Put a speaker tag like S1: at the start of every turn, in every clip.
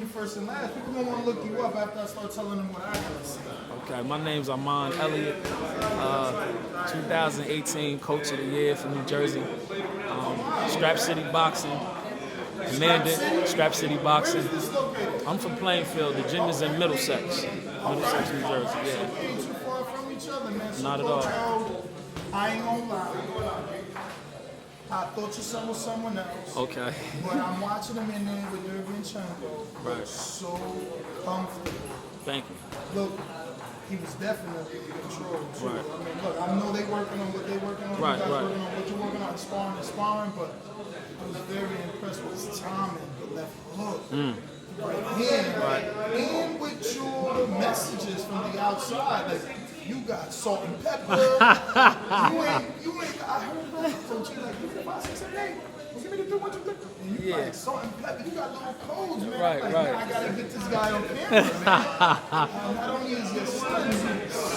S1: first and last. People don't want to look you up after I start telling them what I gotta say.
S2: Okay, my name's Ahman Elliott, 2018 Coach of the Year from New Jersey. Strap City Boxing, Commander, Strap City Boxing. I'm from Plainfield. The gym is in Middlesex, New Jersey. Yeah.
S1: Ain't too far from each other, man. So
S2: Not at
S1: Coach
S2: all.
S1: O, I ain't gonna lie. I thought your son was someone else.
S2: Okay.
S1: But I'm watching him in there with Derevyanchenko.
S2: Right.
S1: So comfortable.
S2: Thank you.
S1: Look, he was definitely in control too.
S2: Right.
S1: I mean, look, I know they working on what they working on.
S2: Right,
S1: you guys
S2: right.
S1: working on what you're working on, sparring, but I was very impressed with his timing, the left hook. Right hand,
S2: Right.
S1: and with your messages from the outside, like you got salt and pepper. you ain't. I heard about Coach, like you 5, 6, 7, 8. Give me the 3, 1, 2, 3. And you like salt and pepper. You got little codes, man.
S2: Right,
S1: like,
S2: right.
S1: Man, I gotta get this guy on camera, man. Not only is your son so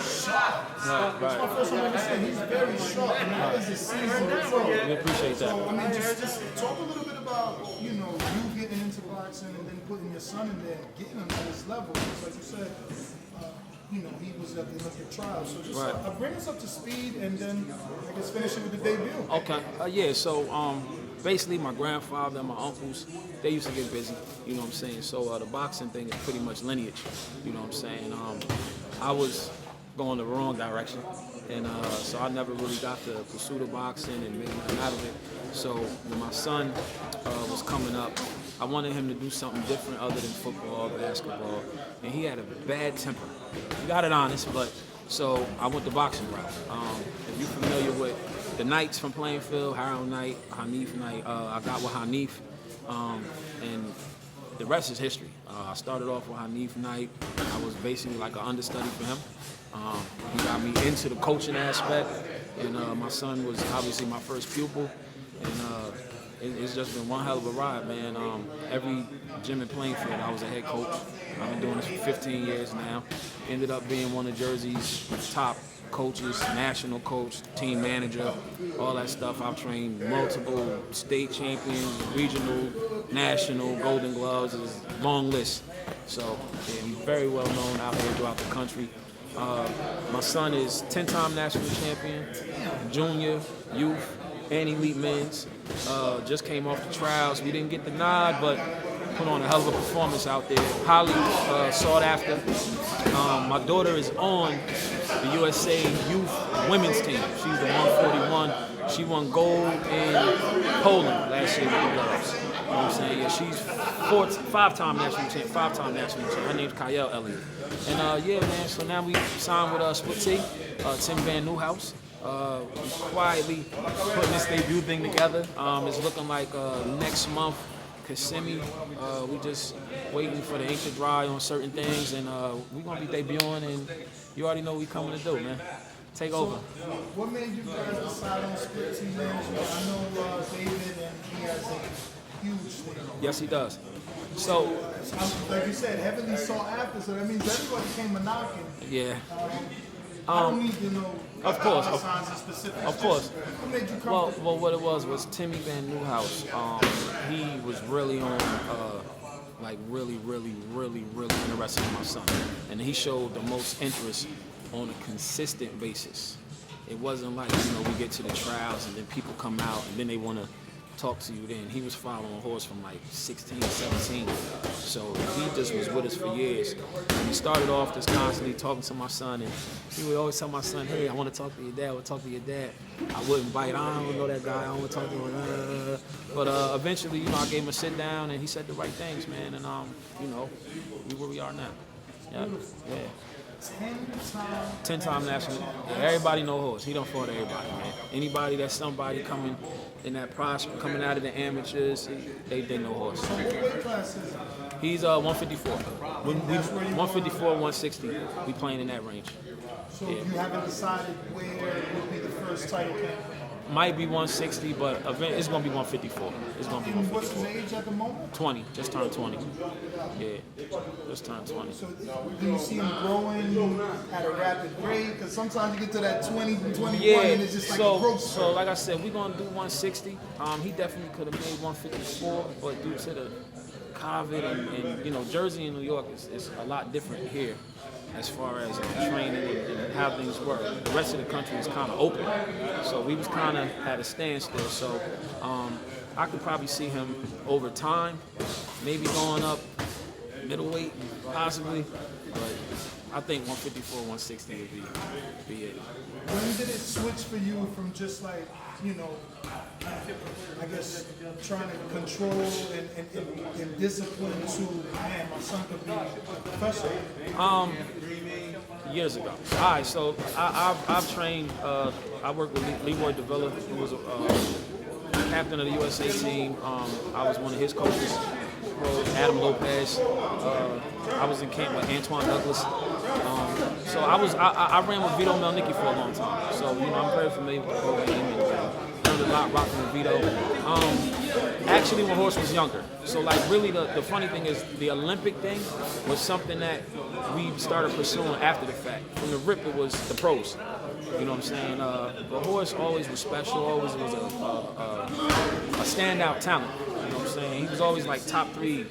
S1: sharp.
S2: Right,
S1: It's my first time ever saying he's very sharp, and now is his season to throw.
S2: We appreciate that.
S1: So I mean, just talk a little bit about you getting into boxing and then putting your son in there and getting him to this level. Just like you said, he was at the Olympic trials. So just bring us up to speed and then I guess finish it with the debut.
S2: Okay. Yeah. So basically, my grandfather and my uncles, they used to get busy. You know what I'm saying? So the boxing thing is pretty much lineage. You know what I'm saying? I was going the wrong direction, and so I never really got to pursue the boxing and make nothing out of it. So when my son was coming up, I wanted him to do something different other than football, basketball, and he had a bad temper. He got it honest, but so I went the boxing route. If you're familiar with the Knights from Plainfield, Harold Knight, Hanif Knight, I got with Hanif, and the rest is history. I started off with Hanif Knight. I was basically like an understudy for him. He got me into the coaching aspect, and my son was obviously my first pupil, and it's just been one hell of a ride, man. Every gym in Plainfield, I was a head coach. I've been doing this for 15 years now. Ended up being one of Jersey's top coaches, national coach, team manager, all that stuff. I've trained multiple state champions, regional, national, Golden Gloves, is a long list. So yeah, I'm very well known out here throughout the country. My son is 10-time national champion, junior, youth, and elite men's. Just came off the trials. We didn't get the nod, but put on a hell of a performance out there. Highly sought after. My daughter is on the USA Youth Women's team. She's the 141. She won gold in Poland last year with the gloves. You know what I'm saying? Yeah, she's 5-time national champ. Her name's Kah-Shad Elliott. And yeah, man, so now we signed with Split T, Tim Van Nieuwhouse. Quietly putting this debut thing together. It's looking like next month, Kissimmee. We just waiting for the ink to dry on certain things, and we're gonna be debuting, and you already know what we coming to do, man. Take over.
S1: What made you guys decide on split team management? I know David, and he has a huge thing.
S2: Yes, he does. So,
S1: like you said, heavily sought after, so that means everybody came a knocking.
S2: yeah.
S1: I don't need to know.
S2: Of course,
S1: specifics.
S2: of course.
S1: What made you come?
S2: Well, what it was Timmy Van Nieuwhouse. He was really on, really interested in my son, and he showed the most interest on a consistent basis. It wasn't like we get to the trials and then people come out and then they want to talk to you. Then he was following a horse from like 16, 17. So he just was with us for years. And he started off just constantly talking to my son, and he would always tell my son, "Hey, I want to talk to your dad. I want to talk to your dad." I wouldn't bite. I don't know that guy. I don't want to talk to him. But eventually, I gave him a sit down, and he said the right things, man. And we where we are now. Yeah. 10-time national. Yeah, everybody know horse. He don't fought everybody, man. Anybody that's somebody coming in that prosper, coming out of the amateurs, they know horse.
S1: So what weight class is it?
S2: He's 154. 154, 160. We playing in that range.
S1: So you haven't decided where would be the first title camp?
S2: Might be 160, but it's gonna be 154. It's gonna be
S1: And what's
S2: 154.
S1: his age at the moment?
S2: 20. Just turned 20. Yeah, just turned 20.
S1: So do you see him growing at a rapid rate? Because sometimes you get to that 20, 21, and it's just like a growth spurt.
S2: So like I said, we're gonna do 160. He definitely could have made 154, but due to the COVID and you know, Jersey and New York is a lot different here as far as training and how things work. The rest of the country is kind of open, so we was kind of at a standstill. So I could probably see him over time, maybe going up middleweight, possibly, but I think 154, 160 would be it.
S1: When did it switch for you from just like, you know, I guess trying to control and discipline to, man, my son could be a professional?
S2: Years ago. All right, so I've trained, I worked with Leroy Davila, who was captain of the USA team. I was one of his coaches. Adam Lopez. I was in camp with Antoine Douglas. So I ran with Vito Melnicki for a long time. So you know, I'm very familiar with the program and learned a lot rocking with Vito. Actually, when Horse was younger. So like really, the funny thing is the Olympic thing was something that we started pursuing after the fact. From the rip, it was the pros. You know what I'm saying? But Horse always was special. Always was a standout talent. You know what I'm saying? He was always like top 3,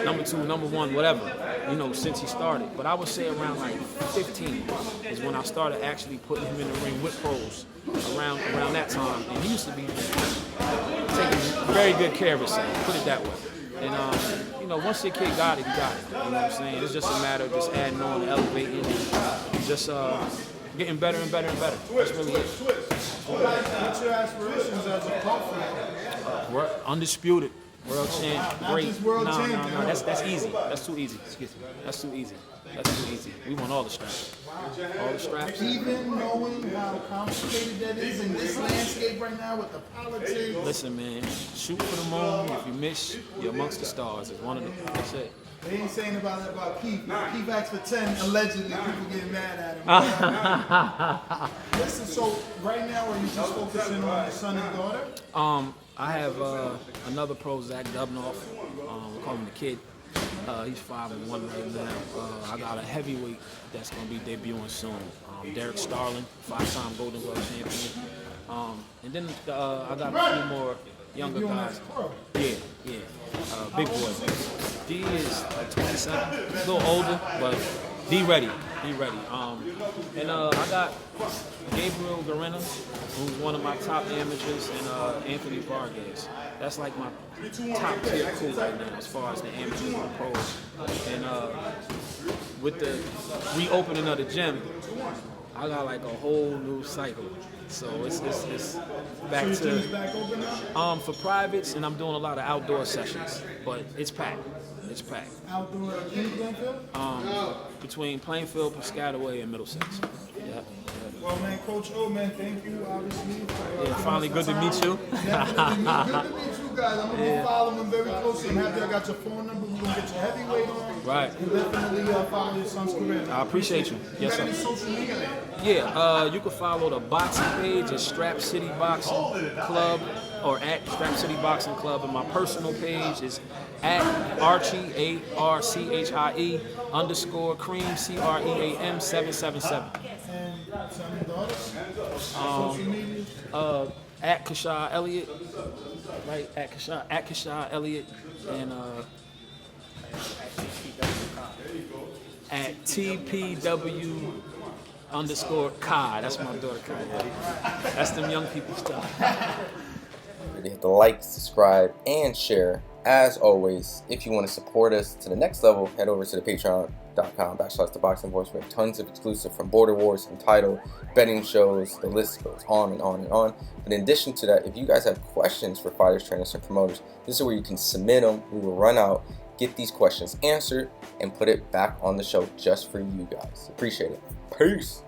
S2: number 2, number 1, whatever, you know, since he started. But I would say around like 15 is when I started actually putting him in the ring with pros around that time. And he used to be taking very good care of himself, put it that way. And, you know, once your kid got it, he got it. You know what I'm saying? It's just a matter of just adding on, elevating, and just getting better and better and better. That's really it.
S1: What's your aspirations as a pro fighter?
S2: We're undisputed. World champ,
S1: Not
S2: great.
S1: just world
S2: No,
S1: champion.
S2: that's easy. That's too easy. Excuse me. That's too easy. That's too easy. We want all the straps. All the straps.
S1: Even knowing how complicated that is in this landscape right now with the politics.
S2: Listen, man. Shoot for the moon. If you miss, you're amongst the stars. It's one of them. That's it.
S1: They ain't saying about that about Keith. Keith asked for 10, allegedly, people getting mad at him. Listen, so right now, are you just focusing on your son and daughter?
S2: I have another pro, Zach Dubnoff. We call him the Kid. He's 5-1 right now. I got a heavyweight that's going to be debuting soon. Derek Starling, 5-time Golden Glove champion. And then I got a few more younger guys. Yeah. Big boy. D is like 27, a little older, but D ready. And I got Gabriel Garena, who's one of my top amateurs, and Anthony Vargas. That's like my top tier crew right now as far as the amateurs and the pros. And with the reopening of the gym, I got like a whole new cycle. So it's back
S1: So your
S2: to
S1: team's back open now?
S2: for privates, and I'm doing a lot of outdoor sessions, but it's packed. It's packed.
S1: Outdoor in Plainfield?
S2: Between Plainfield, Piscataway, and Middlesex. Yeah.
S1: Well, man, Coach O, man, thank you, obviously. For,
S2: Finally, good to meet you.
S1: Definitely good to meet you guys. I'm going to be following them very closely. I'm happy I got your phone number. We're going to get your heavyweight on.
S2: Right.
S1: And definitely follow your son's career.
S2: I appreciate you. Yes,
S1: got any
S2: sir.
S1: social media?
S2: Yeah, you can follow the boxing page at Strap City Boxing Club or at Strap City Boxing Club, and my personal page is at Archie ARCHIE _ CREAM 777.
S1: And son and daughters? Social media?
S2: At Kah-Shad Elliott, right? At Kah-Shad Elliott, and at TPW _ Kah. That's my daughter Kah. That's them young people stuff.
S3: You hit the like, subscribe, and share. As always, if you want to support us to the next level, head over to the patreon.com/ThaBoxingVoice. We have tons of exclusive from Border Wars, Entitled, betting shows, the list goes on and on and on. But in addition to that, if you guys have questions for fighters, trainers, and promoters, this is where you can submit them. We will run out, get these questions answered, and put it back on the show just for you guys. Appreciate it. Peace.